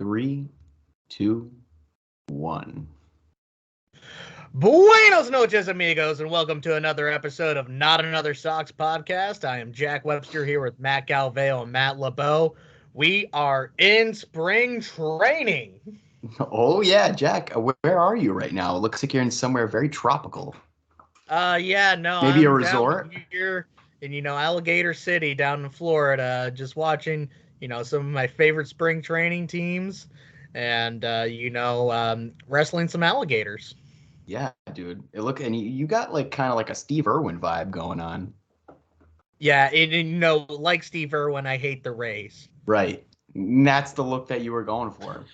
3, 2, 1. Buenos noches, amigos, and welcome to another episode of Not Another Sox podcast. I am Jack Webster here with Matt Galveo and Matt LeBeau. We are in spring training. Oh, yeah, Jack, where are you right now? It looks like you're in somewhere very tropical. Maybe I'm a resort? Down here in, Alligator City down in Florida, just watching, some of my favorite spring training teams and, wrestling some alligators. Yeah, dude. And you got kind of like a Steve Irwin vibe going on. Yeah, like Steve Irwin, I hate the Rays. Right. And that's the look that you were going for.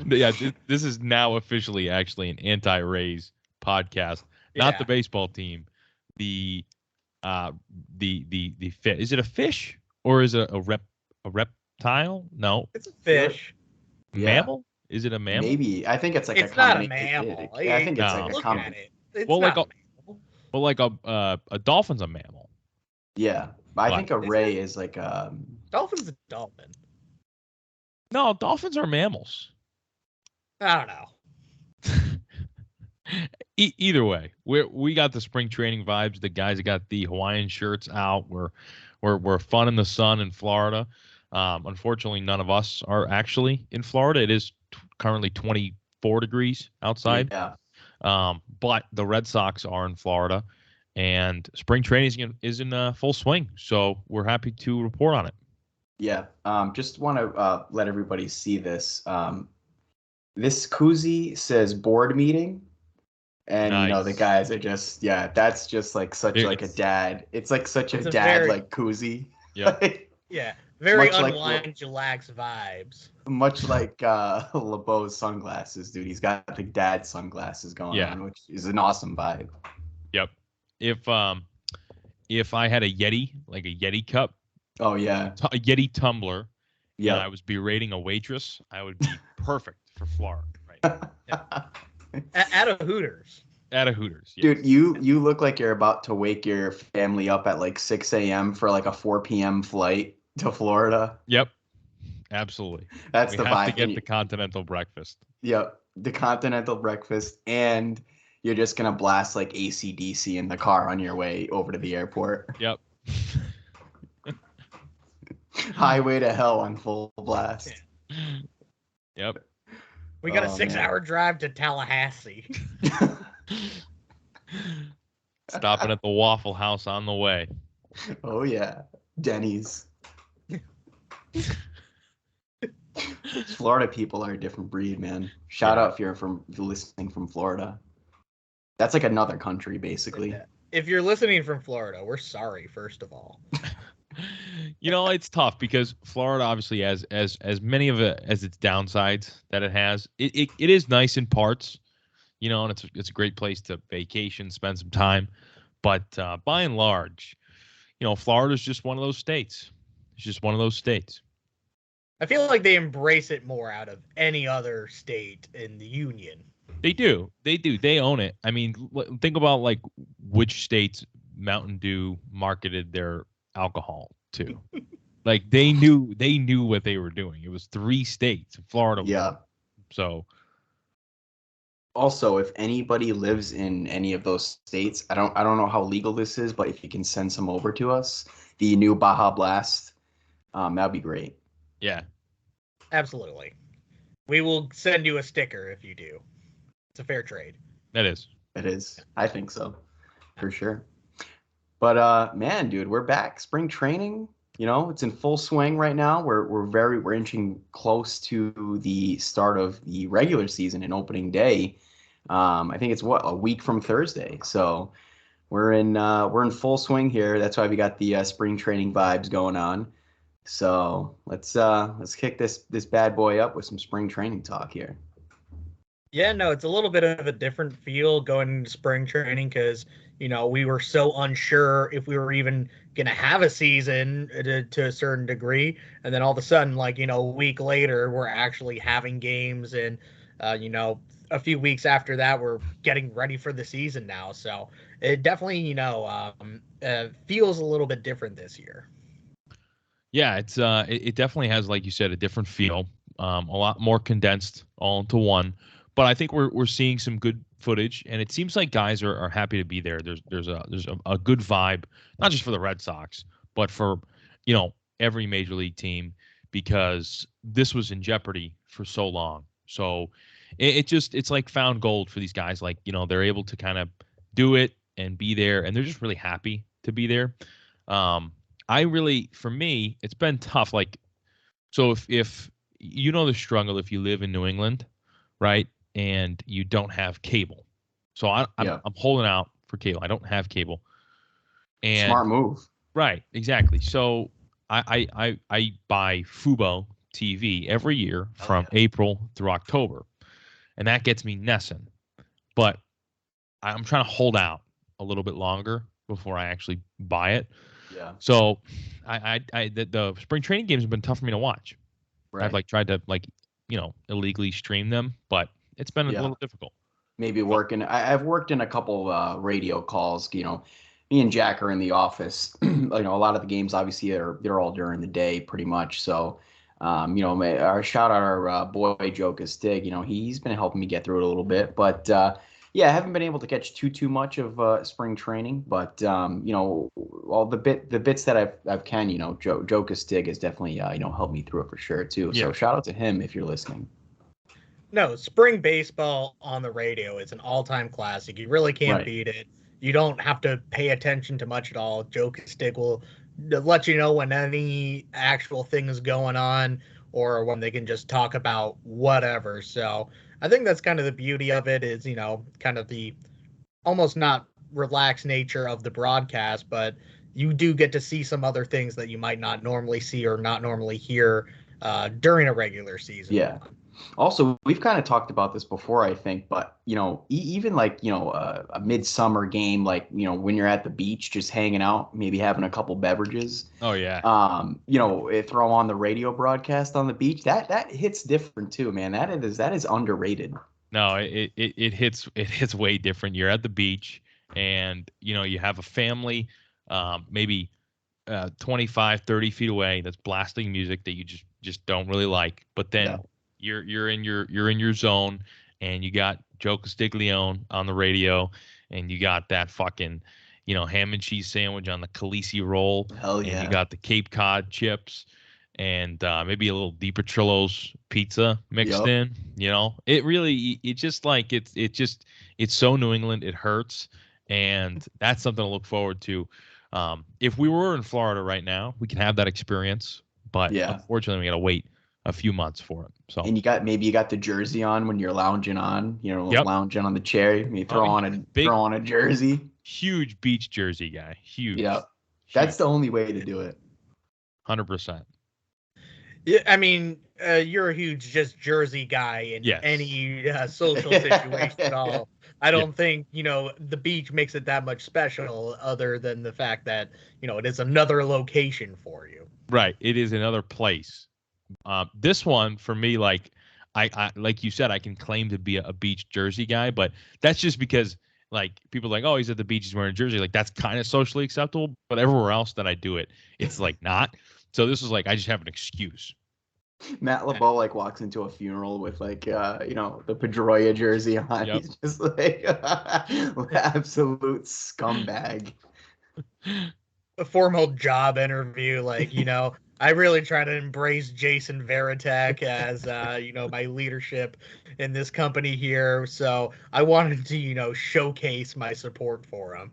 Yeah, this is now officially actually an anti-Rays podcast, not the baseball team. The fish. Is it a fish or is it a reptile? No, it's a fish. Mammal? Is it a mammal? Maybe. I think it's like it's not a mammal. Yeah, I think it's like a look combination. at it. It's well, not a dolphin's a mammal. Yeah, but I think a ray is like dolphin's a dolphin. No, dolphins are mammals. I don't know. Either way, we got the spring training vibes. The guys got the Hawaiian shirts out. We're fun in the sun in Florida. Unfortunately, none of us are actually in Florida. It is currently 24 degrees outside. Yeah. But the Red Sox are in Florida, and spring training is in full swing. So we're happy to report on it. Yeah. Just want to let everybody see this. This koozie says board meeting. And nice. The guys are just that's just like like a dad. It's like such a dad like koozie. Yeah. Yeah. Very Unwind Chillax vibes. Much like LeBeau's sunglasses, dude. He's got the dad sunglasses going on, which is an awesome vibe. Yep. If I had a Yeti, like a Yeti cup. Oh yeah. A Yeti tumbler. Yeah. And I was berating a waitress, I would be perfect for Florida, right? At a Hooters. At a Hooters. Yes. Dude, you look like you're about to wake your family up at like 6 a.m. for like a 4 p.m. flight to Florida. Yep. Absolutely. That's the vibe. We have to get the continental breakfast. Yep. The continental breakfast, and you're just going to blast like AC/DC in the car on your way over to the airport. Yep. Highway to hell on full blast. Yep. We got a 6-hour drive to Tallahassee. Stopping at the Waffle House on the way. Oh, yeah. Denny's. Florida people are a different breed, man. Shout out if you're listening from Florida. That's like another country, basically. If you're listening from Florida, we're sorry, first of all. It's tough because Florida obviously has as many of it as its downsides that it has. It is nice in parts, and it's a great place to vacation, spend some time. But by and large, Florida's just one of those states. It's just one of those states. I feel like they embrace it more out of any other state in the union. They do. They own it. I mean, think about like which states Mountain Dew marketed their alcohol to. Like they knew what they were doing. It was 3 states. Florida. Yeah. So also, if anybody lives in any of those states, I don't know how legal this is, but if you can send some over to us, the new Baja Blast, that'd be great. Yeah. Absolutely. We will send you a sticker if you do. It's a fair trade. That is. It is. I think so. For sure. But man, dude, we're back. Spring training, it's in full swing right now. We're inching close to the start of the regular season and opening day. I think it's a week from Thursday. So we're in full swing here. That's why we got the spring training vibes going on. So let's kick this bad boy up with some spring training talk here. Yeah, no, it's a little bit of a different feel going into spring training because, we were so unsure if we were even going to have a season to a certain degree. And then all of a sudden, a week later, we're actually having games. And, a few weeks after that, we're getting ready for the season now. So it definitely, feels a little bit different this year. Yeah, it definitely has, like you said, a different feel, a lot more condensed all into one. But I think we're seeing some good footage, and it seems like guys are happy to be there. There's a good vibe, not just for the Red Sox, but for every major league team, because this was in jeopardy for so long. So it's like found gold for these guys. Like they're able to kind of do it and be there, and they're just really happy to be there. For me, it's been tough. Like, so if the struggle if you live in New England, right, and you don't have cable. So I'm holding out for cable. I don't have cable. And smart move. Right, exactly. So I buy Fubo TV every year from April through October, and that gets me Nessun. But I'm trying to hold out a little bit longer before I actually buy it. Yeah. So the spring training games have been tough for me to watch. Right. I've tried to illegally stream them, but it's been a little difficult. Maybe working. I've worked in a couple radio calls. Me and Jack are in the office. A lot of the games obviously they're all during the day pretty much. So, our shout out our boy Joe Castig. He's been helping me get through it a little bit, but I haven't been able to catch too much of spring training. But all the bits that I've can. Joe Castig has definitely helped me through it for sure too. Yeah. So shout out to him if you're listening. No, spring baseball on the radio is an all-time classic. You really can't beat it. You don't have to pay attention to much at all. Joe Stick will let you know when any actual thing is going on or when they can just talk about whatever. So I think that's kind of the beauty of it is, kind of the almost not relaxed nature of the broadcast, but you do get to see some other things that you might not normally see or not normally hear during a regular season. Yeah. Also, we've kind of talked about this before, I think, but even like a midsummer game, like when you're at the beach, just hanging out, maybe having a couple beverages. Oh yeah. Throw on the radio broadcast on the beach. That hits different too, man. That is underrated. No, it hits way different. You're at the beach, and you have a family, maybe 25, 30 feet away that's blasting music that you just don't really like, but then. You're in your zone, and you got Joe Castiglione on the radio, and you got that fucking ham and cheese sandwich on the Khaleesi roll. Hell yeah. And you got the Cape Cod chips, and maybe a little DiPetrillo's pizza mixed in. It really it's so New England it hurts, and that's something to look forward to. If we were in Florida right now, we can have that experience, but unfortunately we gotta wait a few months for it. So and you got the jersey on when you're lounging on, lounging on the chair. You throw on a jersey. Huge beach jersey guy. Huge. Yeah, that's the only way to do it. 100%. Yeah, I mean, you're a huge just jersey guy in any social situation at all. I don't think the beach makes it that much special, other than the fact that it is another location for you. Right, it is another place. This one for me, like like you said, I can claim to be a beach jersey guy, but that's just because like people are like, oh, he's at the beach, he's wearing a jersey. Like that's kind of socially acceptable, but everywhere else that I do it, it's like not. So this is like I just have an excuse. Matt LeBeau like walks into a funeral with like the Pedroia jersey on. Yep. He's just like absolute scumbag. A formal job interview, like I really try to embrace Jason Varitek as my leadership in this company here, so I wanted to showcase my support for him.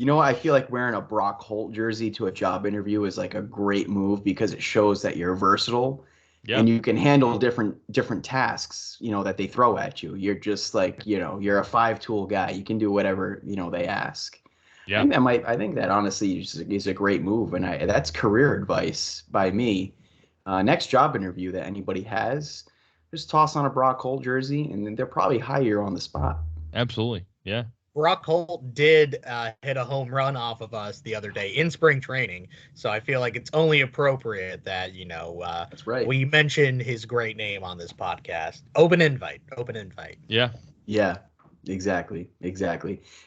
I feel like wearing a Brock Holt jersey to a job interview is like a great move because it shows that you're versatile and you can handle different tasks that they throw at you. You're just like you're a 5-tool guy. You can do whatever they ask. Yeah, I think that honestly is a great move, and that's career advice by me. Next job interview that anybody has, just toss on a Brock Holt jersey, and then they'll probably hire you on the spot. Absolutely, yeah. Brock Holt did hit a home run off of us the other day in spring training, so I feel like it's only appropriate that that's right. We mention his great name on this podcast. Open invite. Yeah. Exactly.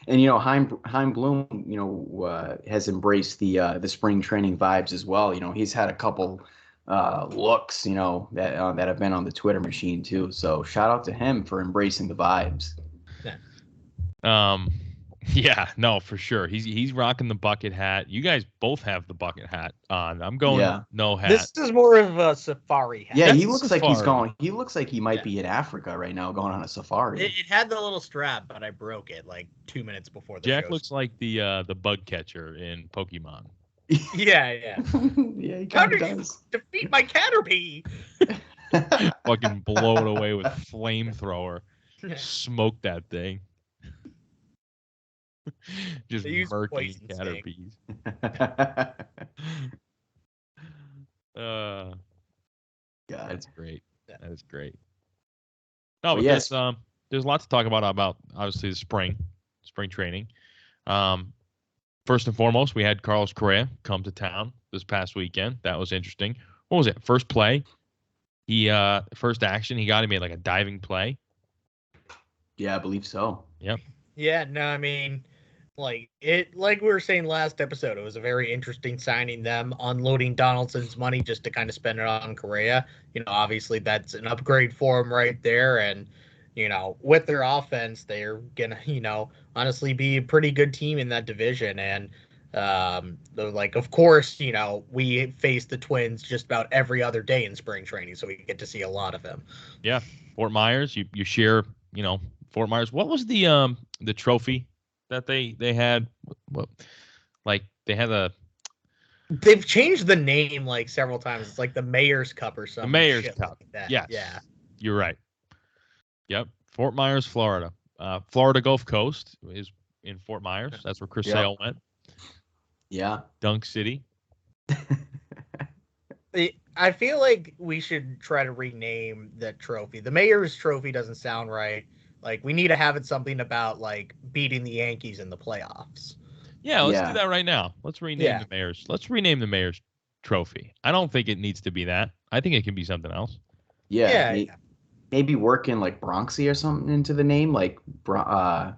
And Heim Bloom, has embraced the spring training vibes as well. He's had a couple looks, that have been on the Twitter machine too. So shout out to him for embracing the vibes. Yeah. Yeah, no, for sure. He's rocking the bucket hat. You guys both have the bucket hat on. I'm going no hat. This is more of a safari hat. Yeah, That's he looks like he's safari. going. He looks like he might be in Africa right now, going on a safari. It had the little strap, but I broke it like 2 minutes before the Jack show. looks like the bug catcher in Pokemon. Yeah. Yeah, he kind of does. Defeat my Caterpie. Fucking blow it away with flamethrower. Smoke that thing. Just murky Caterpies. God, that's great. That is great. No, but yes, there's a lot to talk about obviously the spring training. First and foremost, we had Carlos Correa come to town this past weekend. That was interesting. What was it? First play, first action he got, he made like a diving play. Yeah, I believe so. Yep. Yeah, no, I mean, like we were saying last episode, it was a very interesting signing, them unloading Donaldson's money just to kind of spend it on Correa. Obviously that's an upgrade for him right there, and with their offense, they're gonna honestly be a pretty good team in that division. And of course, we face the Twins just about every other day in spring training, so we get to see a lot of them. Yeah, Fort Myers, you share, Fort Myers. What was the trophy that they had? What, like they had They've changed the name like several times. It's like the Mayor's Cup or something. The Mayor's Cup. Like that. Yes. Yeah. You're right. Yep. Fort Myers, Florida. Florida Gulf Coast is in Fort Myers. That's where Chris Sale went. Yeah. Dunk City. I feel like we should try to rename that trophy. The Mayor's Trophy doesn't sound right. Like, we need to have it something about, like, beating the Yankees in the playoffs. Yeah, let's do that right now. Let's rename the Mayor's. Let's rename the Mayor's Trophy. I don't think it needs to be that. I think it can be something else. Yeah. Maybe work in like Bronxy or something into the name, like I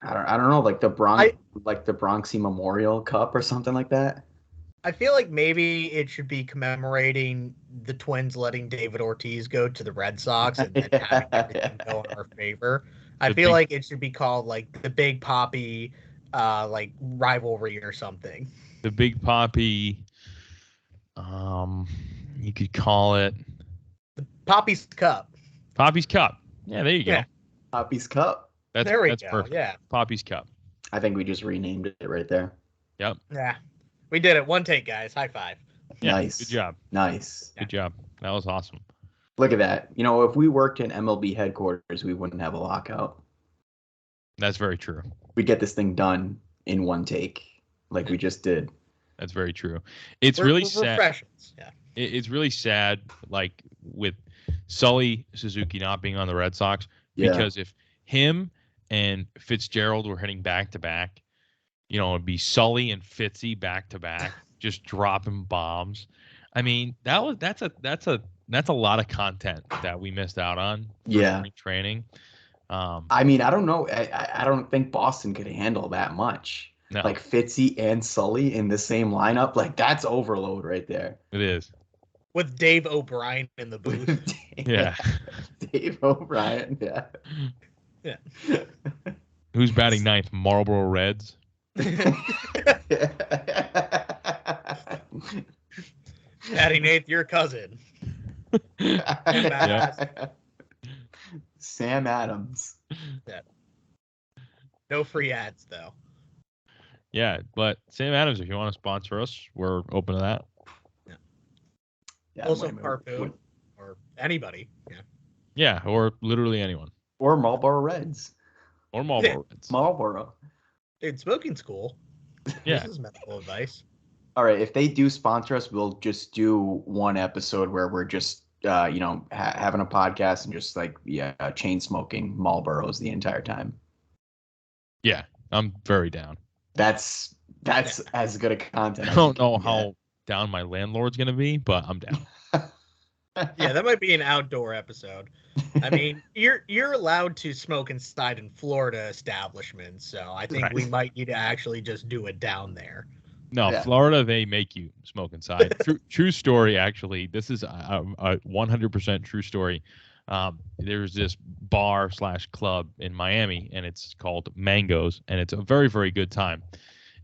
don't know, like the Bronxy Memorial Cup or something like that. I feel like maybe it should be commemorating the Twins letting David Ortiz go to the Red Sox and then having everything go in our favor. I feel like it should be called like the Big Papi like rivalry or something. The Big Papi, you could call it Papi's Cup. Papi's Cup. Yeah, there you go. Papi's Cup. That's perfect. Yeah. Papi's Cup. I think we just renamed it right there. Yep. Yeah. We did it. One take, guys. High five. Yeah, nice. Good job. Nice. Good job. That was awesome. Look at that. If we worked in MLB headquarters, we wouldn't have a lockout. That's very true. We'd get this thing done in one take, like we just did. That's very true. It's really sad. Yeah. It's really sad, like with Sully Suzuki not being on the Red Sox, because if him and Fitzgerald were hitting back to back, it'd be Sully and Fitzy back to back, just dropping bombs. I mean, that's a lot of content that we missed out on. Spring training. I mean, I don't know. I don't think Boston could handle that much. No. Like Fitzy and Sully in the same lineup, like that's overload right there. It is. With Dave O'Brien in the booth. Yeah. Dave O'Brien, yeah. Yeah. Who's batting ninth? Marlboro Reds. Batting eighth, your cousin. Sam Adams. Yeah. No free ads, though. Yeah, but Sam Adams, if you want to sponsor us, we're open to that. Yeah, also Harpoon or anybody. Yeah. Yeah, or literally anyone. Or Marlboro Reds. Or Marlboro Reds. Marlboro. Dude, smoking school. Yeah. This is medical advice. All right, if they do sponsor us, we'll just do one episode where we're just, having a podcast and just chain smoking Marlboros the entire time. Yeah, I'm very down. That's as good a content. I don't know how down my landlord's going to be, but I'm down. Yeah, that might be an outdoor episode. I mean, you're allowed to smoke inside in Florida establishments, so I think we might need to actually just do it down there. No, Yeah. Florida, they make you smoke inside. True story, actually. This is a 100% true story. There's this bar / club in Miami, and it's called Mangoes, and it's a very, very good time.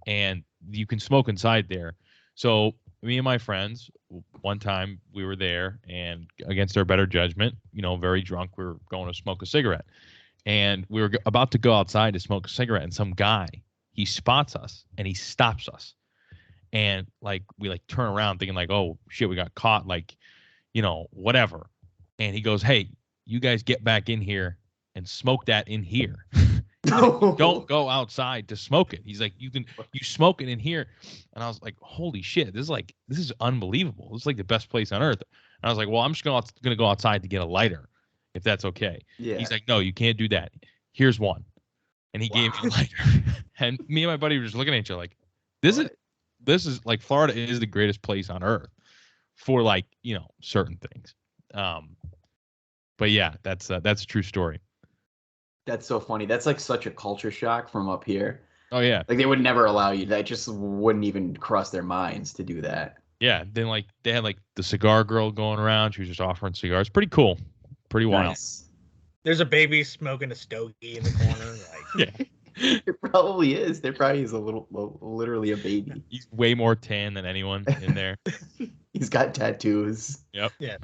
And you can smoke inside there. So me and my friends, one time we were there, and against our better judgment, very drunk, we were going to smoke a cigarette. And we were about to go outside to smoke a cigarette, and some guy, he spots us, and he stops us. And we turn around thinking oh shit, we got caught, whatever. And he goes, hey, you guys get back in here and smoke that in here. Don't go outside to smoke it. He's like, you smoke it in here. And I was like, holy shit, this is unbelievable. This is the best place on earth. And I was like, well, I'm just gonna go outside to get a lighter, if that's okay. Yeah. He's like, no, you can't do that. Here's one. And he gave me a lighter. And me and my buddy were just looking at each other like, this is Florida is the greatest place on earth for certain things. But yeah, that's a true story. That's so funny. That's such a culture shock from up here. Oh yeah. They would never allow you. That just wouldn't even cross their minds to do that. Yeah. Then they had the cigar girl going around. She was just offering cigars. Pretty cool. Pretty wild. Nice. There's a baby smoking a stogie in the corner. Yeah. It probably is. There probably is literally a baby. He's way more tan than anyone in there. He's got tattoos. Yep. Yeah.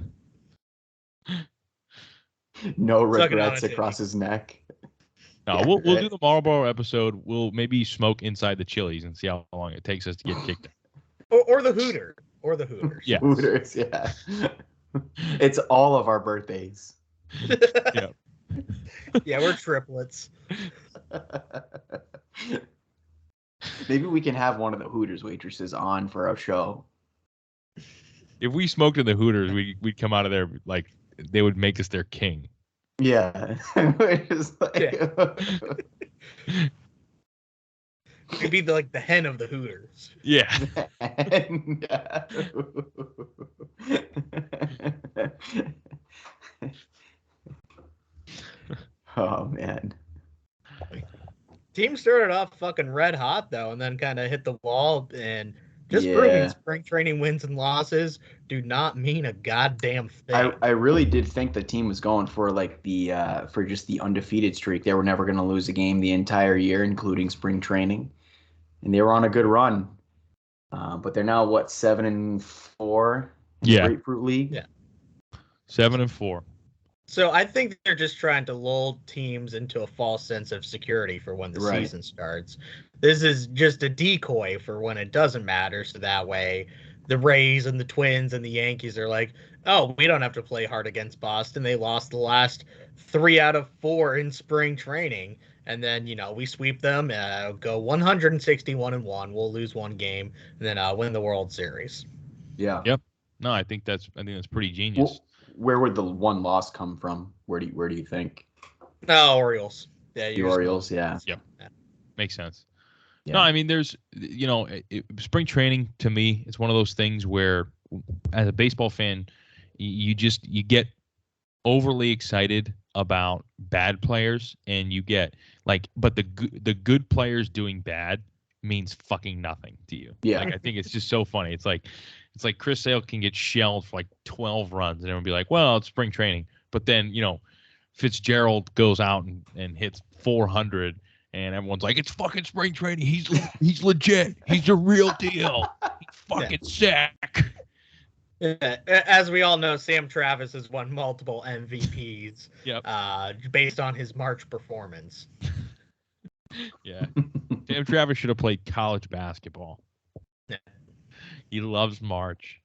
No regrets across his neck. No, we'll do the Marlboro episode. We'll maybe smoke inside the Chili's and see how long it takes us to get kicked out. Or the Hooter. Or the Hooters. Yeah. Hooters, yeah. It's all of our birthdays. Yeah. Yeah, we're triplets. Maybe we can have one of the Hooters waitresses on for our show. If we smoked in the Hooters, we'd come out of there they would make us their king. Yeah. We'd be the hen of the Hooters. Yeah. Oh man. Team started off fucking red hot though, and then kind of hit the wall. And just proving spring training wins and losses do not mean a goddamn thing. I really did think the team was going for for just the undefeated streak. They were never going to lose a game the entire year, including spring training, and they were on a good run. But they're now 7-4. Yeah. Grapefruit League. Yeah. 7-4. So I think they're just trying to lull teams into a false sense of security for when the season starts. This is just a decoy for when it doesn't matter. So that way the Rays and the Twins and the Yankees are like, oh, we don't have to play hard against Boston. They lost the last 3 out of 4 in spring training. And then, we sweep them, go 161-1. We'll lose one game and then win the World Series. Yeah. Yep. No, I think that's pretty genius. Well, where would the one loss come from? Where do you think? No, Orioles. Yeah, the Orioles. Yeah. Yep. Yeah. Makes sense. Yeah. No, I mean, there's, spring training to me, it's one of those things where, as a baseball fan, you get overly excited about bad players, and you get but the good players doing bad means fucking nothing to you. Yeah. I think it's just so funny. It's like Chris Sale can get shelled for 12 runs, and everyone be like, well, it's spring training. But then, Fitzgerald goes out and hits 400, and everyone's like, it's fucking spring training. He's legit. He's a real deal. He's fucking sick. Yeah. As we all know, Sam Travis has won multiple MVPs. Yep. Based on his March performance. Yeah. Sam Travis should have played college basketball. Yeah. He loves March.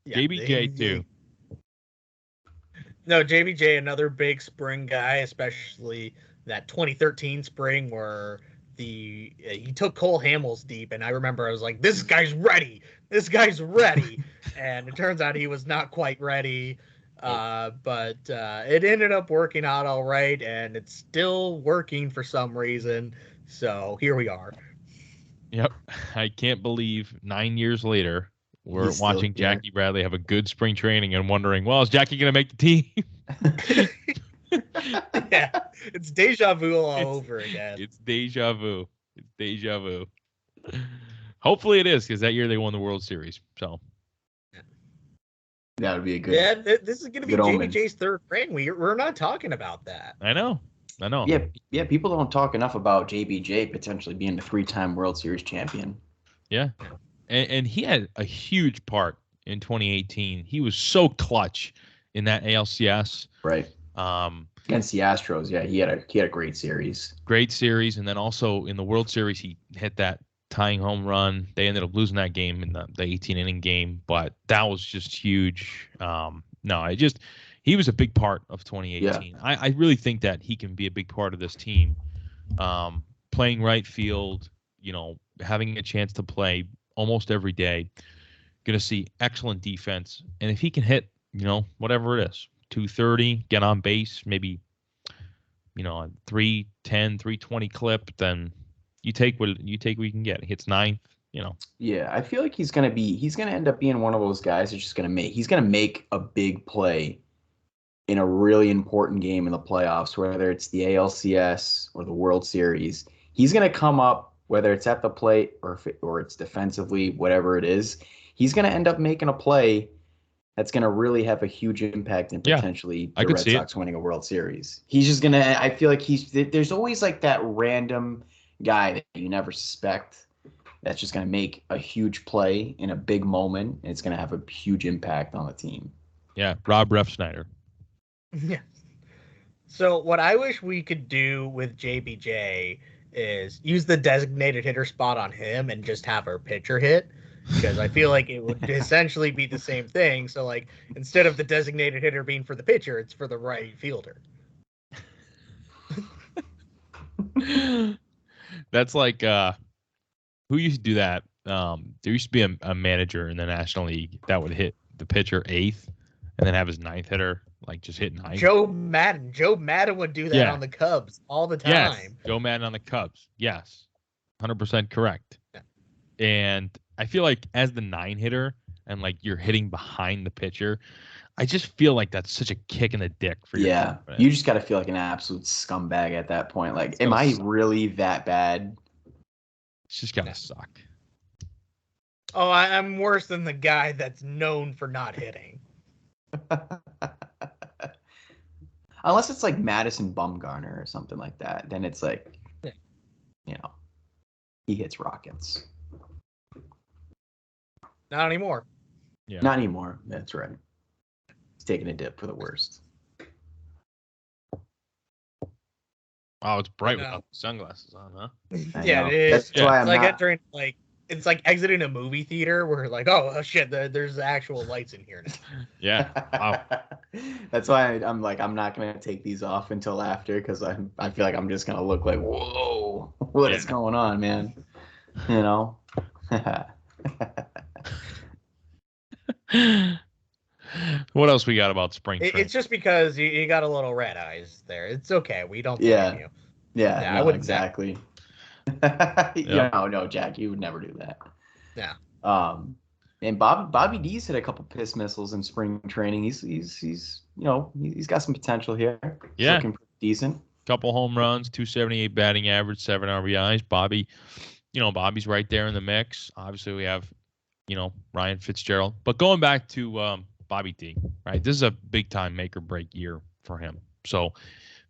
Yeah, JBJ too. No, JBJ, another big spring guy, especially that 2013 spring where he took Cole Hamels deep, and I remember I was like, this guy's ready. This guy's ready. And it turns out he was not quite ready. But it ended up working out all right, and it's still working for some reason. So here we are. Yep. I can't believe 9 years later, we're He's watching still here. Jackie Bradley have a good spring training and wondering, well, is Jackie going to make the team? Yeah, it's deja vu all over again. It's deja vu. It's deja vu. Hopefully it is, because that year they won the World Series. So That would be a good. Yeah, this is going to be good omen. JBJ's third ring. We're not talking about that. I know. Yeah. People don't talk enough about JBJ potentially being a 3-time World Series champion. Yeah, and he had a huge part in 2018. He was so clutch in that ALCS. Right. Against the Astros, yeah, he had a great series. Great series, and then also in the World Series, he hit that tying home run. They ended up losing that game in the 18-inning game, but that was just huge. He was a big part of 2018. Yeah. I really think that he can be a big part of this team. Playing right field, having a chance to play almost every day. Going to see excellent defense, and if he can hit, whatever it is, 230, get on base, maybe, a 310, 320 clip, then you take what you can get. Hits ninth, Yeah, I feel like he's gonna end up being one of those guys that's just gonna make a big play in a really important game in the playoffs, whether it's the ALCS or the World Series. He's gonna come up, whether it's at the plate or it's defensively, whatever it is. He's gonna end up making a play that's going to really have a huge impact and potentially the Red Sox winning a World Series. He's just going to – I feel like there's always like that random guy that you never suspect that's just going to make a huge play in a big moment, and it's going to have a huge impact on the team. Yeah, Rob Refsnyder. Yeah. So what I wish we could do with JBJ is use the designated hitter spot on him and just have our pitcher hit. Because I feel like it would essentially be the same thing. So, like, instead of the designated hitter being for the pitcher, it's for the right fielder. That's like, who used to do that? There used to be a manager in the National League that would hit the pitcher 8th and then have his 9th hitter, like, just hit 9th. Joe Madden. Joe Madden would do that on the Cubs all the time. Yes, Joe Madden on the Cubs. Yes, 100% correct. Yeah. And I feel like as the 9 hitter and like you're hitting behind the pitcher, I just feel like that's such a kick in the dick for you. Yeah, you just got to feel like an absolute scumbag at that point. Like, am I really that bad? It's just got to suck. Oh, I'm worse than the guy that's known for not hitting. Unless it's like Madison Bumgarner or something like that. Then it's like, he hits rockets. Not anymore. Yeah. Not anymore. That's right. He's taking a dip for the worst. Oh, it's bright without sunglasses on, huh? Yeah, it is. That's why entering it's like exiting a movie theater where oh shit, there's actual lights in here now. Yeah. Wow. That's why I'm like, I'm not gonna take these off until after, because I feel like I'm just gonna look like, whoa, what is going on, man? What else we got about spring training? It's just because you got a little red eyes there. It's okay. We don't blame you. Yeah, no, exactly. No, Jack, you would never do that. Yeah. And Bobby D's hit a couple piss missiles in spring training. He's got some potential here. He's looking pretty decent. Couple home runs, 278 batting average, 7 RBIs. Bobby's right there in the mix. Obviously, we have, Ryan Fitzgerald. But going back to Bobby D, right? This is a big time make or break year for him. So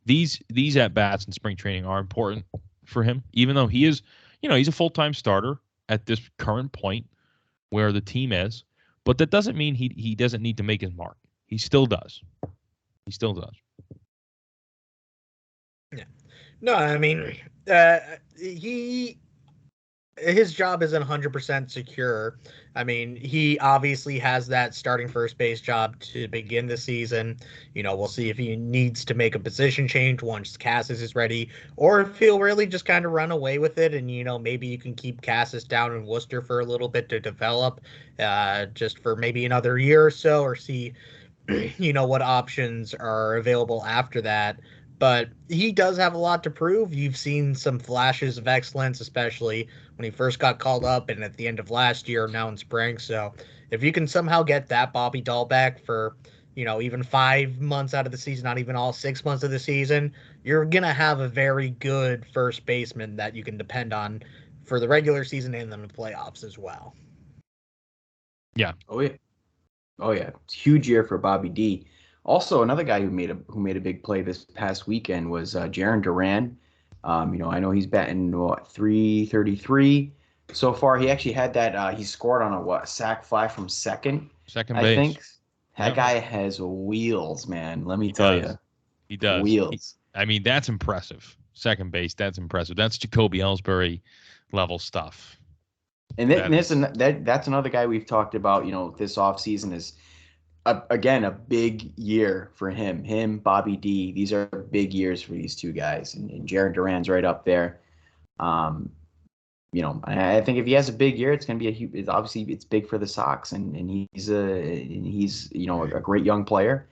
these at bats in spring training are important for him, even though he is, he's a full-time starter at this current point where the team is. But that doesn't mean he doesn't need to make his mark. He still does. Yeah. No, I mean, his job isn't 100% secure. I mean, he obviously has that starting first base job to begin the season. We'll see if he needs to make a position change once Cassis is ready, or if he'll really just kind of run away with it. And, maybe you can keep Cassis down in Worcester for a little bit to develop, just for maybe another year or so, or see, what options are available after that. but he does have a lot to prove. You've seen some flashes of excellence, especially when he first got called up and at the end of last year, now in spring. So if you can somehow get that Bobby Dahl back for, even 5 months out of the season, not even all 6 months of the season, you're going to have a very good first baseman that you can depend on for the regular season and then the playoffs as well. Yeah. Oh yeah. Oh yeah. It's a huge year for Bobby D. Also, another guy who made a big play this past weekend was Jarren Duran. I know he's batting 333 so far. He actually had that. He scored on a sac fly from second. Second I base. think that Yep. guy has wheels, man. Let me He tell does. you, He does. wheels. I mean, that's impressive. Second base, that's impressive. That's Jacoby Ellsbury level stuff. And that's another guy we've talked about. This offseason is again a big year for him. Bobby D. These are big years for these two guys, and Jarren Duran's right up there. I think if he has a big year, it's going to be obviously it's big for the Sox, and he's a great young player,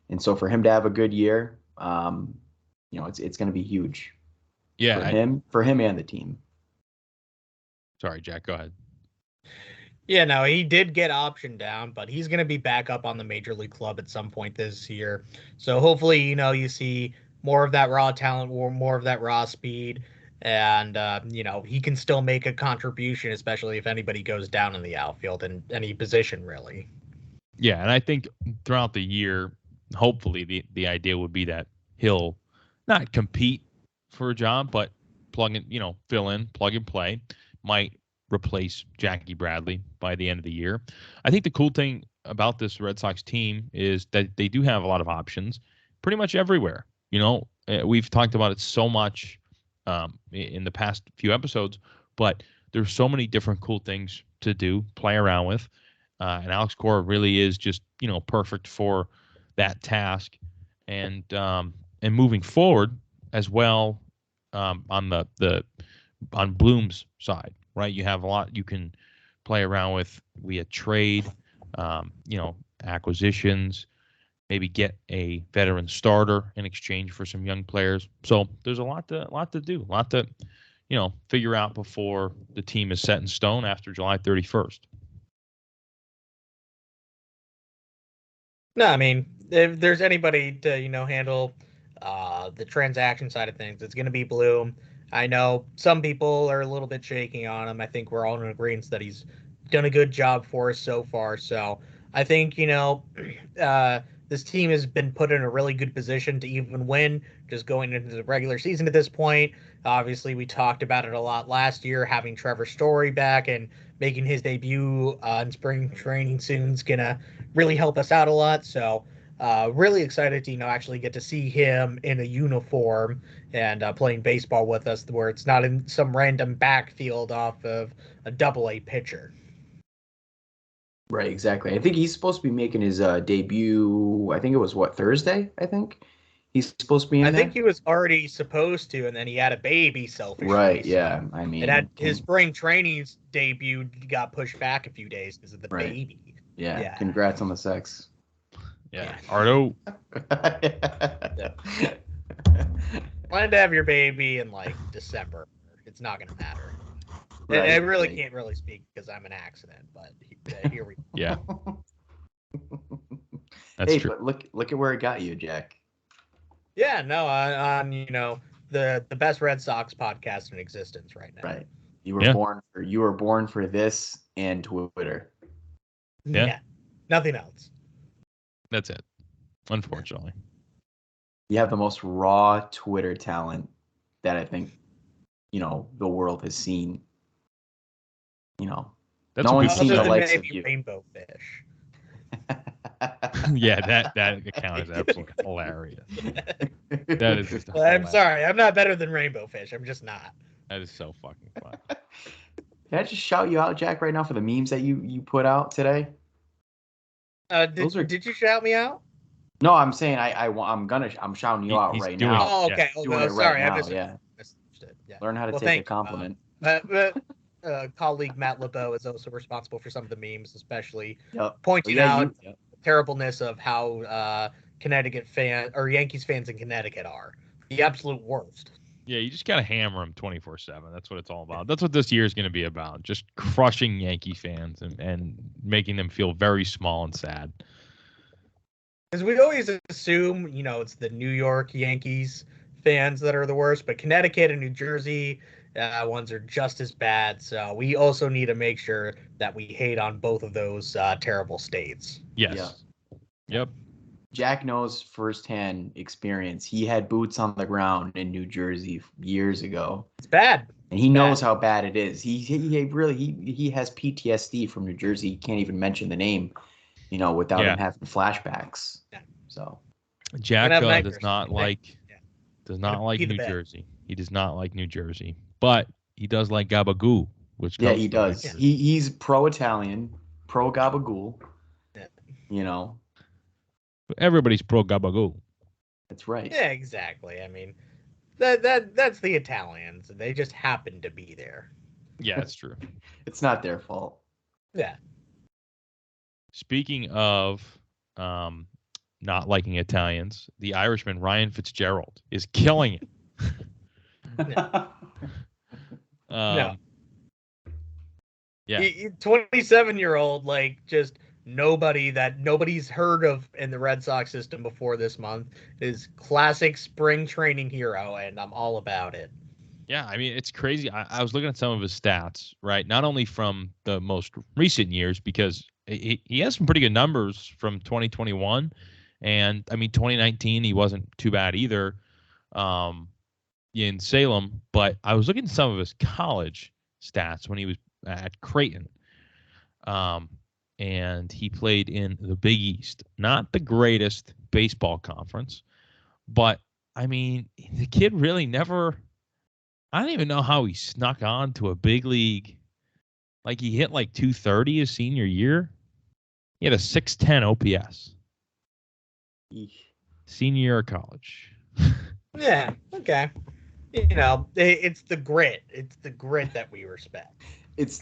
and so for him to have a good year, it's going to be huge. Yeah. For him and the team. Sorry, Jack. Go ahead. Yeah, no, he did get optioned down, but he's going to be back up on the major league club at some point this year. So hopefully, you see more of that raw talent or more of that raw speed. And, he can still make a contribution, especially if anybody goes down in the outfield in any position, really. Yeah, and I think throughout the year, hopefully the idea would be that he'll not compete for a job, but fill in, plug and play, might replace Jackie Bradley by the end of the year. I think the cool thing about this Red Sox team is that they do have a lot of options pretty much everywhere. We've talked about it so much in the past few episodes, but there's so many different cool things to do, play around with. And Alex Cora really is just, perfect for that task. And moving forward as well, on on Bloom's side, right? You have a lot you can play around with via trade, acquisitions, maybe get a veteran starter in exchange for some young players. So there's a lot to do, a lot to, figure out before the team is set in stone after July 31st. No, I mean, if there's anybody to, handle the transaction side of things, it's going to be Bloom. I know some people are a little bit shaking on him. I think we're all in agreement that he's done a good job for us so far. So I think, this team has been put in a really good position to even win, just going into the regular season at this point. Obviously, we talked about it a lot last year, having Trevor Story back and making his debut in spring training soon is going to really help us out a lot. So really excited to, actually get to see him in a uniform and playing baseball with us, where it's not in some random backfield off of a Double-A pitcher. Right, exactly. I think he's supposed to be making his debut. I think it was Thursday. I think he's supposed to be in I there. think he was already supposed to, and then he had a baby selfishly. Right. So Yeah. I mean, it had his spring training's debut got pushed back a few days because of the baby. Yeah. Congrats on the sex. Yeah. Ardo. Plan to have your baby in December. It's not going to matter. Right, I really can't really speak because I'm an accident, but here we go. Yeah. That's true. But look at where it got you, Jack. Yeah, no, on the best Red Sox podcast in existence right now. Right. You were born for this and Twitter. Yeah. Nothing else. That's it. Unfortunately. You have the most raw Twitter talent that I think, the world has seen. That's no one's seen the likes of maybe you. Rainbow Fish. Yeah, that account is absolutely hilarious. That is just I'm sorry, I'm not better than Rainbow Fish. I'm just not. That is so fucking fun. Can I just shout you out, Jack, right now for the memes that you put out today? Did you shout me out? No, I'm saying I'm shouting you out right now. Oh, okay. Yeah. Doing it sorry, right I now. misunderstood. Yeah. Learn how to take a compliment. Colleague Matt LeBeau is also responsible for some of the memes, especially Yep. pointing out the terribleness of how Connecticut Yankees fans in Connecticut are. the absolute worst. Yeah, you just gotta hammer them 24/7. That's what it's all about. That's what this year is going to be about. Just crushing Yankee fans and making them feel very small and sad. Because we always assume, it's the New York Yankees fans that are the worst, but Connecticut and New Jersey ones are just as bad. So we also need to make sure that we hate on both of those terrible states. Yes. Yep. Jack knows firsthand experience. He had boots on the ground in New Jersey years ago. It's bad. And he knows how bad it is. He has PTSD from New Jersey. He can't even mention the name, without him having flashbacks. Yeah. So Jack does not like New Jersey. He does not like New Jersey, but he does like Gabagoo, which he does. Yeah. He's pro-Italian, pro-Gabagool. Yeah. Everybody's pro-Gabagoo. That's right. Yeah, exactly. I mean, that's the Italians. They just happen to be there. Yeah, that's true. It's not their fault. Yeah. Speaking of not liking Italians, the Irishman Ryan Fitzgerald is killing it. No. Yeah. 27-year-old, just nobody's heard of in the Red Sox system before this month is classic spring training hero, and I'm all about it. Yeah, I mean, it's crazy. I was looking at some of his stats, right? Not only from the most recent years, because he has some pretty good numbers from 2021. And, 2019, he wasn't too bad either in Salem. But I was looking at some of his college stats when he was at Creighton. And he played in the Big East. Not the greatest baseball conference. But, the kid really never – I don't even know how he snuck on to a big league. He hit 230 his senior year. He had a 610 OPS. Senior year of college. Yeah, okay. It's the grit. It's the grit that we respect. It's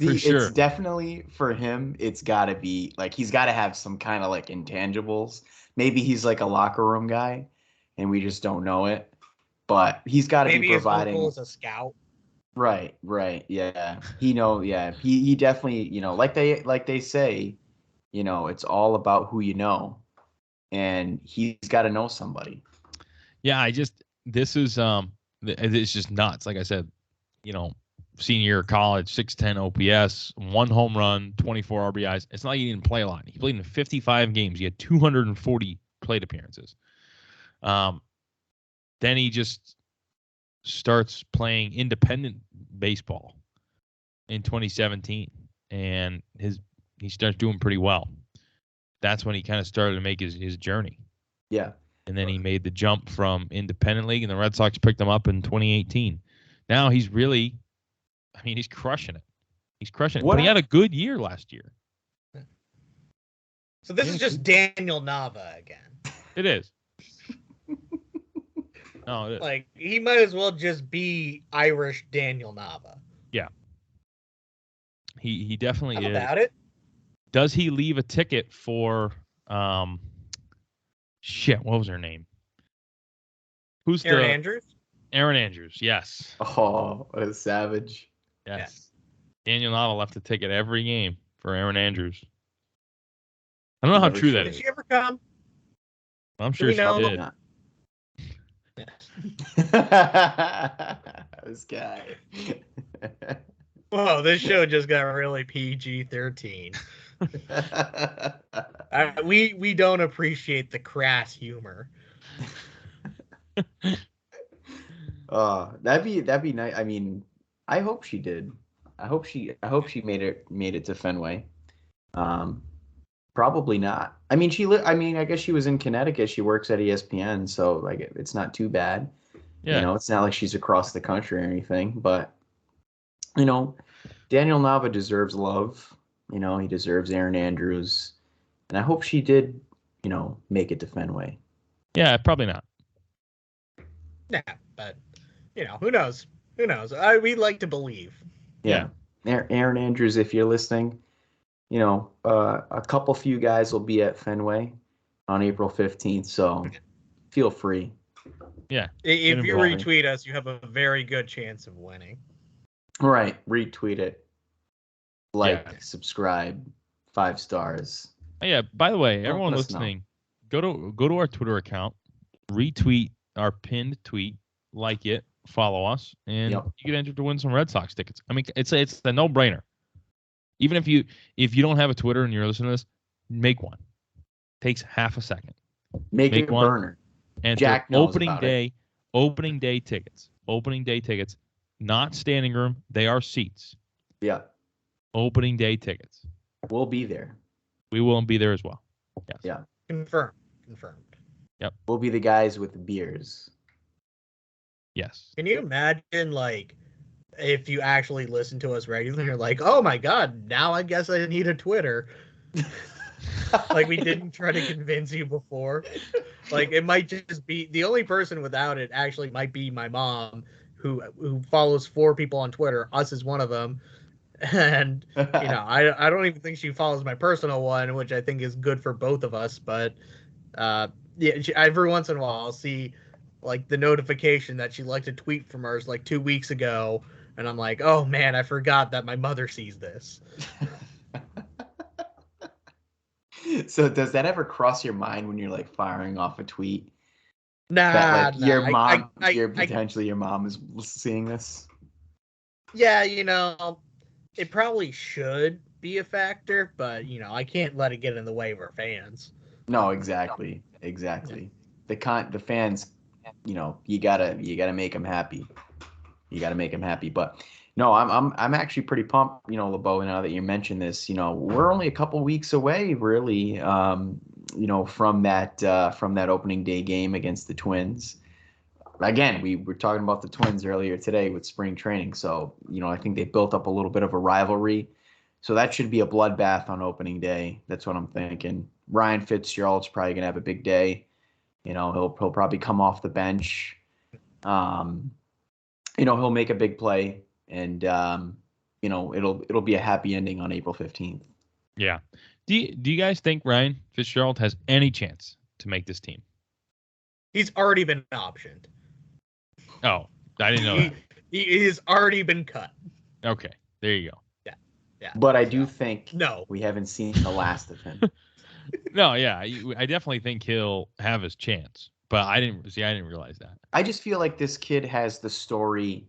definitely for him. It's got to be he's got to have some kind of intangibles. Maybe he's a locker room guy, and we just don't know it. But he's got to be providing. Maybe his uncle is a scout. Right, yeah. He definitely, like they say, it's all about who you know, and he's got to know somebody. Yeah, this is it's just nuts. Like I said, senior year of college, 610 OPS, 1 home run, 24 RBIs. It's not like he didn't play a lot. He played in 55 games. He had 240 plate appearances. Then he just starts playing independent baseball in 2017, and he starts doing pretty well. That's when he kind of started to make his journey. Yeah. And then he made the jump from independent league, and the Red Sox picked him up in 2018. Now he's really, he's crushing it. He's crushing it. But he had a good year last year. So this is just Daniel Nava again. It is. No, it is. He might as well just be Irish Daniel Nava. Yeah. He definitely is. About it. Does he leave a ticket for what was her name? Who's Aaron Andrews? Aaron Andrews, yes. Oh, what a savage. Yes. Daniel Nava left a ticket every game for Aaron Andrews. I don't know how true that is. Did she ever come? I'm sure she did. This guy. Whoa, this show just got really PG-13. We don't appreciate the crass humor. That'd be nice. I hope she did. I hope she made it to Fenway. Probably not. I guess she was in Connecticut. She works at ESPN, so it's not too bad. Yeah. It's not like she's across the country or anything, but Daniel Nava deserves love. He deserves Aaron Andrews, and I hope she did, make it to Fenway. Yeah, probably not. Yeah, but who knows? Who knows? We'd like to believe. Yeah. Aaron Andrews, if you're listening, a few guys will be at Fenway on April 15th, so feel free. Yeah. If you involved. retweet us, you have a very good chance of winning. Right. Retweet it. Like, Yeah. subscribe, 5 stars. Oh, yeah. By the way, everyone Let us know. listening, go to our Twitter account, retweet our pinned tweet, like it, follow us, and Yep. you get entered to win some Red Sox tickets. I mean, it's a no-brainer. Even if you don't have a Twitter and you're listening to this, make one. Takes half a second. Make a one. burner. Enter Jack knows opening about day. it. Opening day tickets. Opening day tickets. Not standing room. They are seats. Yeah. Opening day tickets. We'll be there. We will be there as well. Yes. Yeah. Confirmed. Yep. We'll be the guys with the beers. Yes. Can you imagine, like, if you actually listen to us regularly, you're like, oh my God, now I guess I need a Twitter. Like, we didn't try to convince you before. Like, it might just be the only person without it actually might be my mom, who follows 4 people on Twitter. Us is one of them. And, you know, I don't even think she follows my personal one, which I think is good for both of us. But, yeah, every once in a while, I'll see, like, the notification that she liked a tweet from hers, like, 2 weeks ago. And I'm like, oh, man, I forgot that my mother sees this. So does that ever cross your mind when you're like firing off a tweet Nah, that like your mom, I potentially your mom is seeing this? yeah, you know, it probably should be a factor, but, you know, I can't let it get in the way of our fans. No, exactly. The fans, you know, you gotta make them happy. You gotta make them happy. But no, I'm actually pretty pumped. You know, LeBeau, now that you mentioned this, you know, we're only a couple weeks away, really. You know, from that opening day game against the Twins. Again, we were talking about the Twins earlier today with spring training, so you know, I think they built up a little bit of a rivalry. So that should be a bloodbath on opening day. That's what I'm thinking. Ryan Fitzgerald's probably gonna have a big day. You know, he'll probably come off the bench. You know, he'll make a big play, and you know, it'll be a happy ending on April 15th. Yeah. Do you guys think Ryan Fitzgerald has any chance to make this team? He's already been optioned. Oh, I didn't know that. He has already been cut. Okay, there you go. Yeah. But I do think No. we haven't seen the last of him. No, yeah, I definitely think he'll have his chance, but I didn't realize that. I just feel like this kid has the story,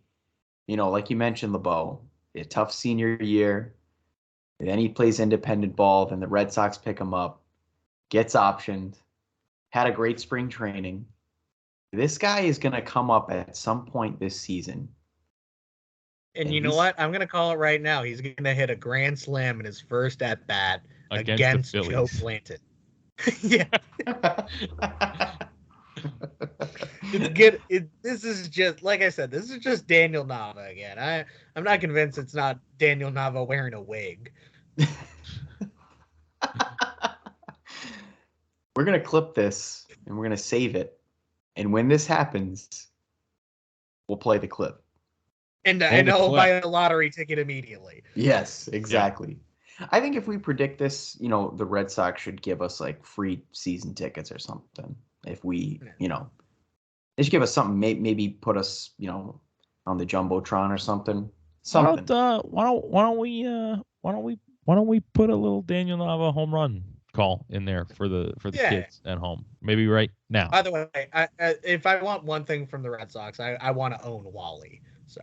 you know, like you mentioned, LeBeau, a tough senior year. And then he plays independent ball. Then the Red Sox pick him up, gets optioned, had a great spring training. This guy is going to come up at some point this season. And you know what? I'm going to call it right now. He's going to hit a grand slam in his first at bat against Joe Blanton. Yeah. It's good. This is just, like I said, this is just Daniel Nava again. I'm not convinced it's not Daniel Nava wearing a wig. We're going to clip this and we're going to save it. And when this happens, we'll play the clip. And I'll buy a lottery ticket immediately. Yes, exactly. Yeah. I think if we predict this, you know, the Red Sox should give us like free season tickets or something. If we, you know, they should give us something, maybe put us, you know, on the Jumbotron or something. Something. Why don't we put a little Daniel Nava home run call in there for the kids at home? Maybe right now. By the way, if I want one thing from the Red Sox, I want to own Wally. So.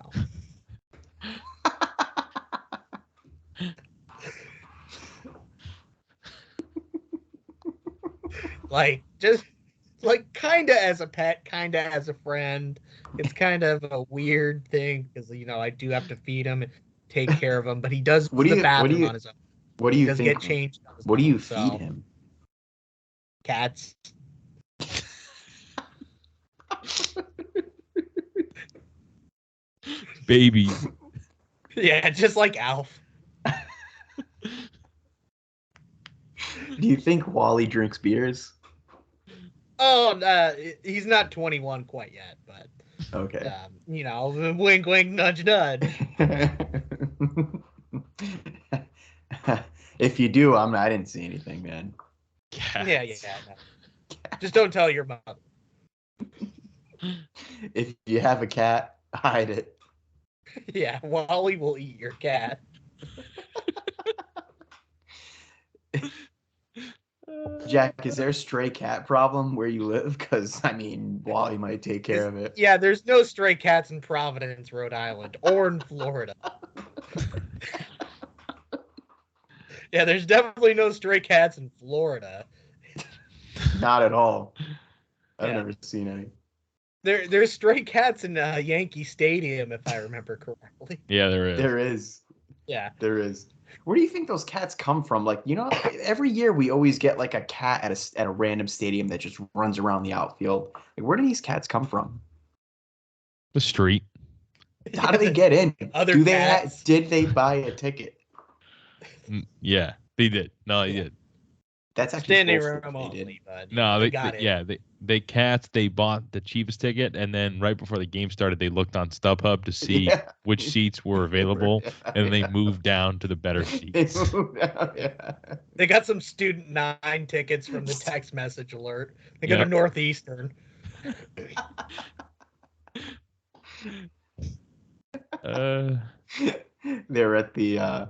Like, just like kind of as a pet, kind of as a friend. It's kind of a weird thing because, you know, I do have to feed him and take care of him, but he does the bathroom on his own. What do you think? Get changed on his what own, do you feed him? Cats. Baby. Yeah, just like Alf. Do you think Wally drinks beers? Oh, he's not 21 quite yet, but okay. You know, wink, wink, nudge, nudge. If you do, I didn't see anything, man. Cats. Yeah. No. Just don't tell your mother. If you have a cat, hide it. Yeah, Wally will eat your cat. Jack, is there a stray cat problem where you live? Because, I mean, Wally might take care of it. Yeah, there's no stray cats in Providence, Rhode Island, or in Florida. Yeah, there's definitely no stray cats in Florida. Not at all. I've Yeah. never seen any. There's stray cats in Yankee Stadium, if I remember correctly. Yeah, there is. There is. Yeah. There is. Where do you think those cats come from? Like, every year we always get like a cat at a random stadium that just runs around the outfield. Like, where do these cats come from? The street. How do they get in? Other cats. Did they buy a ticket? Yeah, they did. No, they did. That's actually Standing bullshit room if they only, did. but No, they got it. yeah, they bought the cheapest ticket, and then right before the game started, they looked on StubHub to see which seats were available, and they moved down to the better seats. They got some student 9 tickets from the text message alert. They go to Yep. Northeastern. They're at the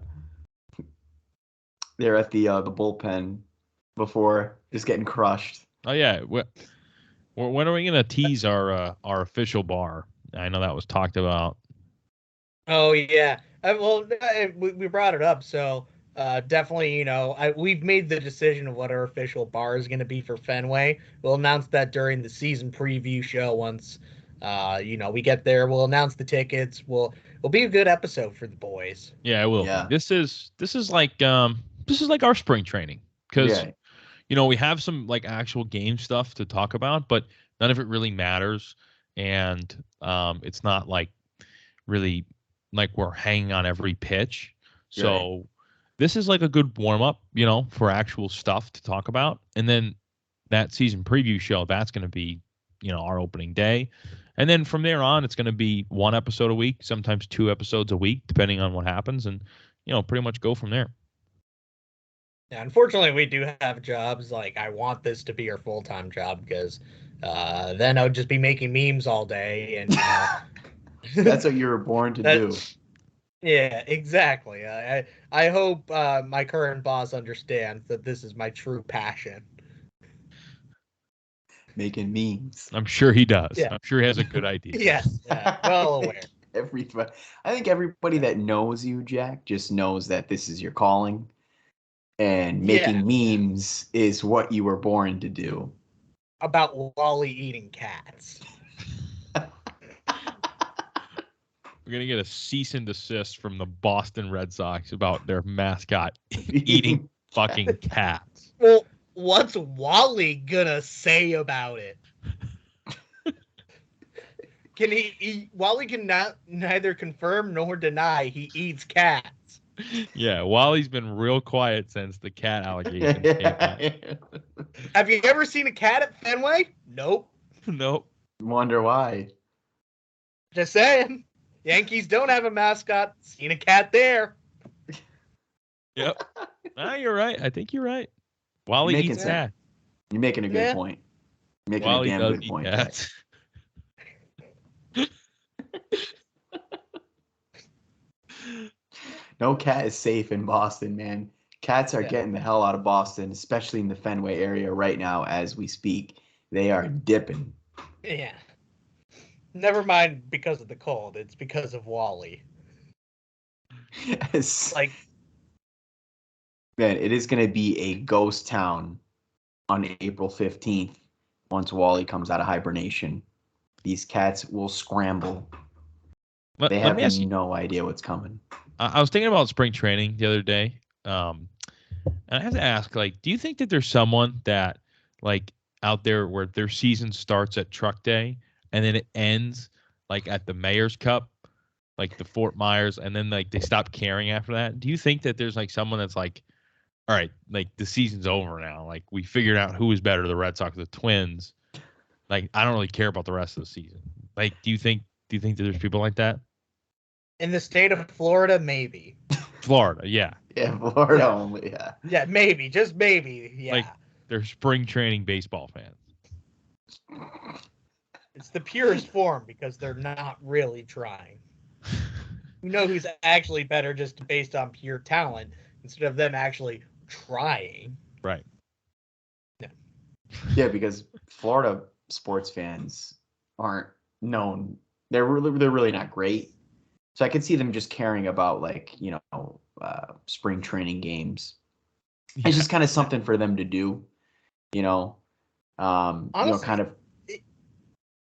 bullpen before just getting crushed. Oh yeah, when are we gonna tease our official bar? I know that was talked about. Oh yeah. We brought it up, so definitely, we've made the decision of what our official bar is going to be for Fenway. We'll announce that during the season preview show once we get there. We'll announce the tickets. It'll be a good episode for the boys. Yeah, it will. Yeah. This is like our spring training because we have some like actual game stuff to talk about, but none of it really matters, and it's not like really like we're hanging on every pitch. So this is like a good warm up, for actual stuff to talk about. And then that season preview show, that's going to be, our opening day. And then from there on, it's going to be 1 episode a week, sometimes 2 episodes a week, depending on what happens. And, pretty much go from there. Yeah, unfortunately, we do have jobs. Like, I want this to be our full-time job because then I would just be making memes all day. And that's what you were born to do. Yeah, exactly. I hope my current boss understands that this is my true passion. Making memes. I'm sure he does. Yeah. I'm sure he has a good idea. Yes, well aware. I think everybody that knows you, Jack, just knows that this is your calling. And making memes is what you were born to do. About Wally eating cats. We're going to get a cease and desist from the Boston Red Sox about their mascot eating fucking cats. Well, what's Wally gonna say about it? Wally can neither confirm nor deny he eats cats. Yeah, Wally's been real quiet since the cat allegations came out. Have you ever seen a cat at Fenway? Nope. Nope. Wonder why. Just saying. Yankees don't have a mascot. Seen a cat there. Yep. You're right. I think you're right. Wally eats cats. You're making a good point. You're making Wally a damn good point. Cats. No cat is safe in Boston, man. Cats are getting the hell out of Boston, especially in the Fenway area right now as we speak. They are dipping. Yeah. Never mind because of the cold. It's because of Wally. Man, it is going to be a ghost town on April 15th once Wally comes out of hibernation. These cats will scramble. They have no idea what's coming. I was thinking about spring training the other day. And I have to ask, like, do you think that there's someone that, like, out there where their season starts at Truck Day and then it ends, like, at the Mayor's Cup, like the Fort Myers, and then, like, they stop caring after that? Do you think that there's, like, someone that's like, all right, like, the season's over now. Like, we figured out who is better, the Red Sox or the Twins. Like, I don't really care about the rest of the season. Like, do you think that there's people like that? In the state of Florida, maybe. Florida, yeah. Yeah, Florida only, yeah. Yeah, maybe, just maybe, yeah. Like, they're spring training baseball fans. It's the purest form because they're not really trying. You know who's actually better just based on pure talent instead of them actually trying. Right. Yeah. Yeah, because Florida sports fans aren't known. They're really not great. So I could see them just caring about spring training games. Yeah. It's just kind of something for them to do, Honestly, kind of.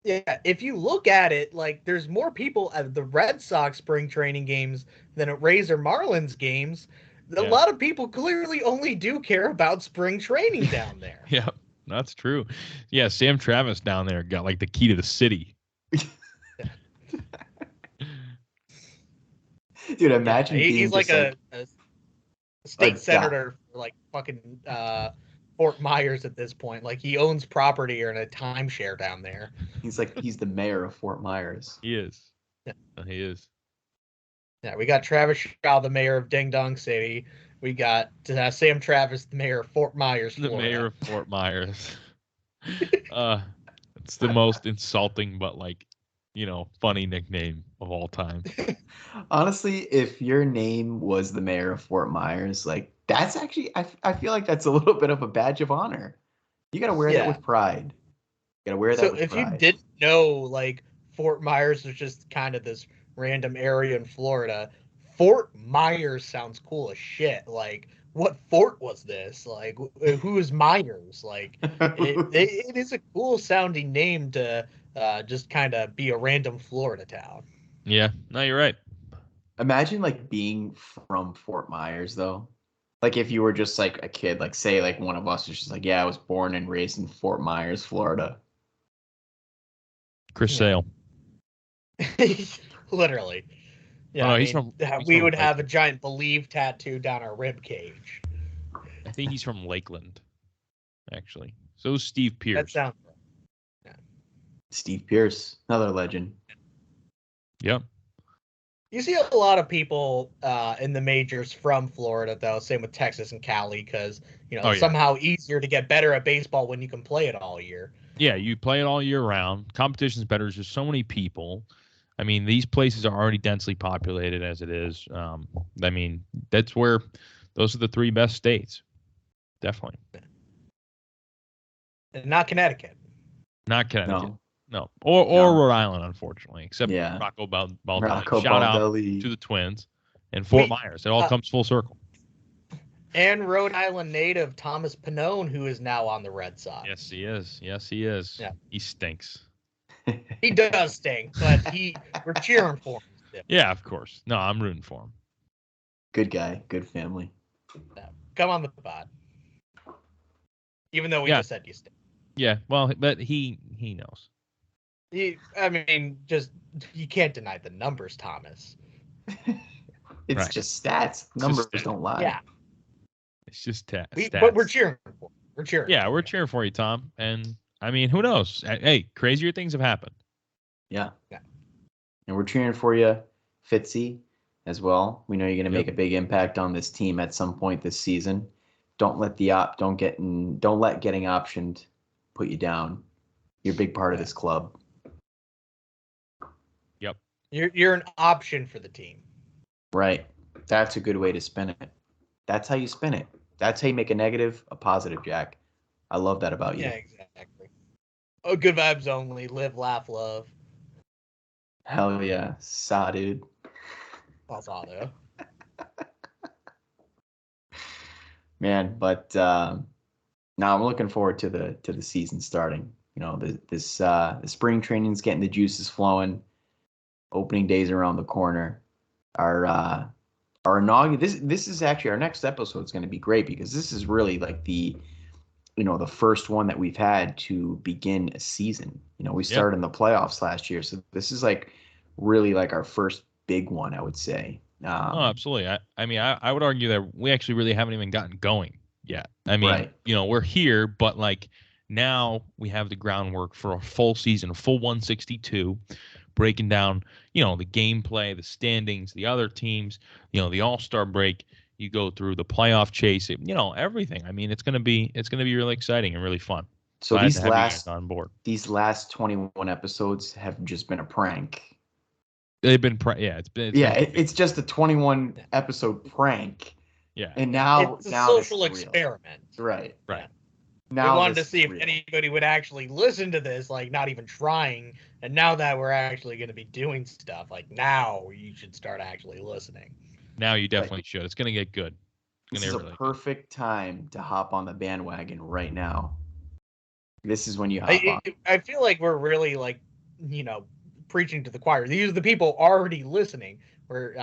Yeah, if you look at it, like there's more people at the Red Sox spring training games than at Rays or Marlins games. A Yeah. lot of people clearly only do care about spring training down there. Yeah, that's true. Yeah, Sam Travis down there got like the key to the city. Dude, imagine being he's like just a state a senator for like fucking Fort Myers at this point. Like he owns property or in a timeshare down there. he's the mayor of Fort Myers. He is. Yeah. He is. Yeah, we got Travis Shaw, the mayor of Ding Dong City. We got Sam Travis, the mayor of Fort Myers, Florida. The mayor of Fort Myers. It's the most insulting but funny nickname of all time. Honestly, if your name was the mayor of Fort Myers, like that's actually I feel like that's a little bit of a badge of honor. You gotta wear that with pride. You gotta wear that with pride. So if you didn't know, like Fort Myers was just kind of this random area in Florida, Fort Myers sounds cool as shit. Like, what fort was this? Like, who is Myers? Like, it is a cool sounding name to just kind of be a random Florida town. Yeah, no, you're right. Imagine like being from Fort Myers though. Like if you were just like a kid, like say like one of us was just like, yeah, I was born and raised in Fort Myers, Florida. Chris Sale. Literally. Yeah, we would have a giant Believe tattoo down our rib cage. I think he's from Lakeland, actually. So is Steve Pearce. That sounds right. Yeah. Steve Pearce, another legend. Yep. You see a lot of people in the majors from Florida, though. Same with Texas and Cali, because it's somehow easier to get better at baseball when you can play it all year. Yeah, you play it all year round. Competition's better. There's just so many people. I mean, these places are already densely populated as it is. I mean, that's where those are the three best states. Definitely. And not Connecticut. Not Connecticut. No. Or Rhode Island, unfortunately, except Rocco Baldelli. Shout out to the Twins and Fort Myers. It all comes full circle. And Rhode Island native Thomas Pannone, who is now on the Red Sox. Yes, he is. Yeah. He stinks. He does stink, but we're cheering for him. Yeah, of course. No, I'm rooting for him. Good guy, good family. Come on the pod. Even though we just said you stink. Yeah, well, but he knows. I mean, just you can't deny the numbers, Thomas. It's just stats. Numbers don't lie. Yeah. It's just stats. But we're cheering for him. We're cheering. Yeah, we're cheering for you, Tom. And I mean, who knows? Hey, crazier things have happened. Yeah. And we're cheering for you, Fitzy, as well. We know you're going to make a big impact on this team at some point this season. Don't let don't let getting optioned put you down. You're a big part of this club. Yep. You're an option for the team. Right. That's a good way to spin it. That's how you spin it. That's how you make a negative a positive, Jack. I love that about you. Yeah, exactly. Oh, good vibes only. Live, laugh, love. Hell yeah. Saw, dude. Pasado. Man, but now I'm looking forward to the season starting. The spring training's getting the juices flowing. Opening days around the corner. Our inaugural. This is actually our next episode is going to be great because this is really like the first one that we've had to begin a season. We started in the playoffs last year, so this is like really like our first big one, I would say. Oh, absolutely. I mean, I would argue that we actually really haven't even gotten going yet. I mean, we're here, but like now we have the groundwork for a full season, a full 162, breaking down, the gameplay, the standings, the other teams, the All-Star break. You go through the playoff chase, everything. I mean, it's gonna be really exciting and really fun. So Glad to have you guys on board. these last 21 episodes have just been a prank. They've been it's just a 21 episode prank. Yeah. And now it's a now social this is real. experiment. Right. Right. Now we wanted to this see is if real. anybody would actually listen to this, like not even trying. And now that we're actually going to be doing stuff, like now you should start actually listening. Now you definitely should. It's going to get good. This is a perfect time to hop on the bandwagon right now. This is when you hop on. I feel like we're really like, preaching to the choir. These are the people already listening. We're,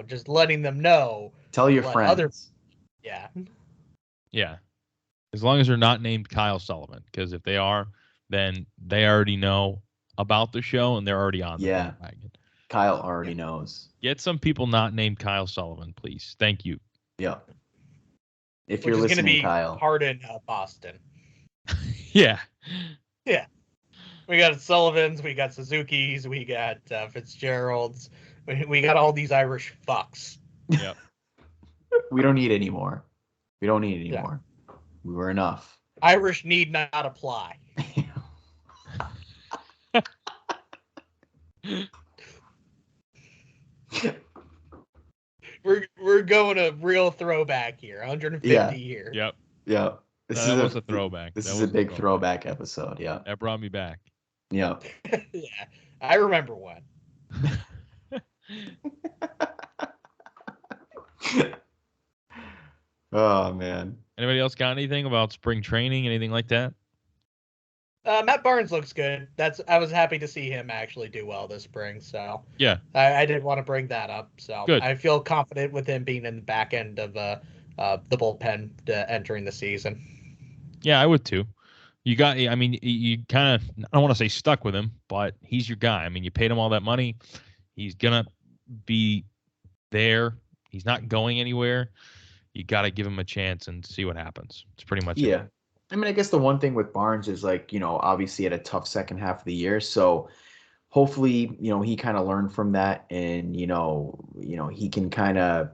just letting them know. Tell your friends. Yeah. Yeah. As long as they're not named Kyle Sullivan, because if they are, then they already know about the show and they're already on the bandwagon. Kyle already knows. Get some people not named Kyle Sullivan, please. Thank you. Yeah. If you're listening, Kyle. Hard in Boston. Yeah. Yeah. We got Sullivans, we got Suzuki's, we got Fitzgerald's, we got all these Irish fucks. Yep. We don't need any more. We don't need any more. We were enough. Irish need not apply. We're going a real throwback here. 150 here. Yep. Yeah. This was a throwback. This is a big throwback episode. Yeah. That brought me back. Yeah. Yeah. I remember one. Oh man. Anybody else got anything about spring training? Anything like that? Matt Barnes looks good. I was happy to see him actually do well this spring. So yeah, I did want to bring that up. So good. I feel confident with him being in the back end of the bullpen entering the season. Yeah, I would too. You kind of, I don't want to say stuck with him, but he's your guy. I mean, you paid him all that money. He's going to be there. He's not going anywhere. You got to give him a chance and see what happens. It's pretty much it. I mean, I guess the one thing with Barnes is obviously had a tough second half of the year. So hopefully, he kind of learned from that and, he can kind of,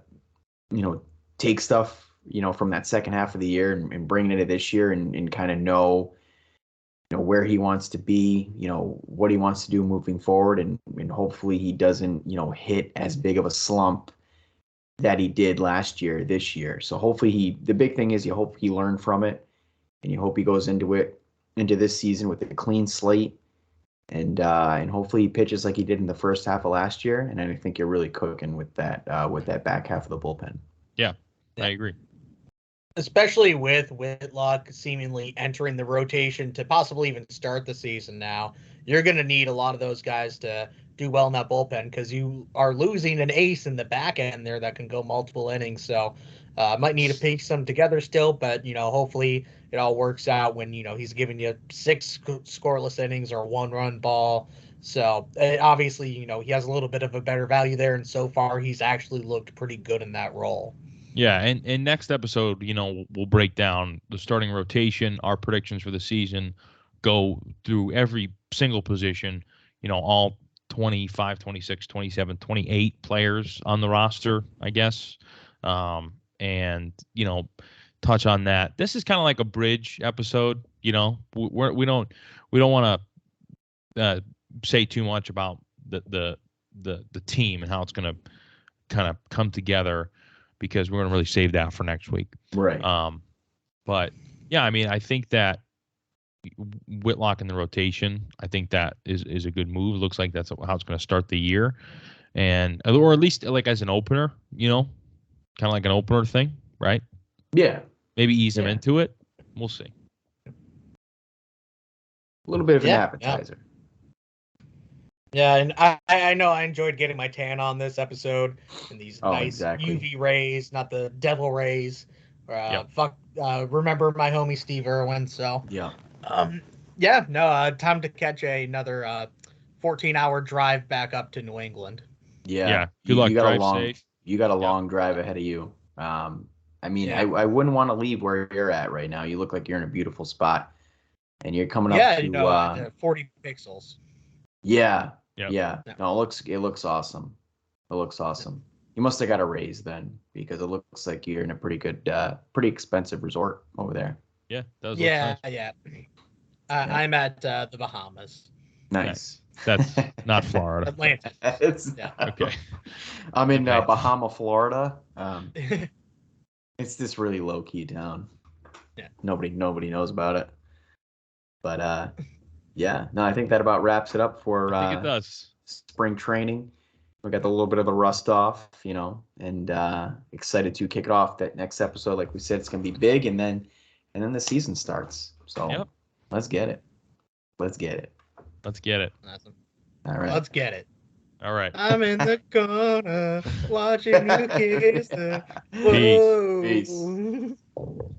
take stuff, from that second half of the year and bring it into this year and kind of know where he wants to be, what he wants to do moving forward. And hopefully he doesn't, hit as big of a slump that he did last year, this year. So hopefully the big thing is you hope he learned from it and you hope he goes into this season with a clean slate and hopefully he pitches like he did in the first half of last year. And I think you're really cooking with that back half of the bullpen. Yeah, I agree. Especially with Whitlock seemingly entering the rotation to possibly even start the season now. You're going to need a lot of those guys to do well in that bullpen because you are losing an ace in the back end there that can go multiple innings. So might need to piece them together still, but, hopefully it all works out when, he's giving you 6 scoreless innings or a 1-run ball. So obviously, he has a little bit of a better value there. And so far he's actually looked pretty good in that role. Yeah, and next episode, we'll break down the starting rotation, our predictions for the season, go through every single position, all 25, 26, 27, 28 players on the roster, I guess. And, touch on that. This is kind of like a bridge episode, we don't want to say too much about the team and how it's going to kind of come together, because we're going to really save that for next week. Right. But yeah, I mean, I think that Whitlock in the rotation, I think that is a good move. Looks like that's how it's going to start the year, or at least like as an opener, kind of like an opener thing, right? Yeah. Maybe ease him into it. We'll see. A little bit of an appetizer. Yeah, and I know I enjoyed getting my tan on this episode and these nice UV rays, not the devil rays. Remember my homie Steve Irwin. So time to catch another 14-hour drive back up to New England. Yeah. Good luck. Drive safe. You got a long drive ahead of you. I wouldn't want to leave where you're at right now. You look like you're in a beautiful spot, and you're coming up to 40 pixels. Yeah. Yep. Yeah. No, it looks awesome. It looks awesome. You must have got a raise then, because it looks like you're in a pretty good, pretty expensive resort over there. Yeah. That was nice. I'm at the Bahamas. Nice. That's not Florida. Atlantis. It's Yeah. Okay. I'm in Okay. Bahama, Florida. It's this really low key town. Yeah. Nobody knows about it. But yeah, no, I think that about wraps it up for I think it does. spring training. We got a little bit of the rust off, and excited to kick it off. That next episode, like we said, it's gonna be big, and then the season starts. So Yep. Let's get it. Let's get it. Let's get it. Awesome. All right. Let's get it. All right. I'm in the corner watching you kiss the. Peace. Peace.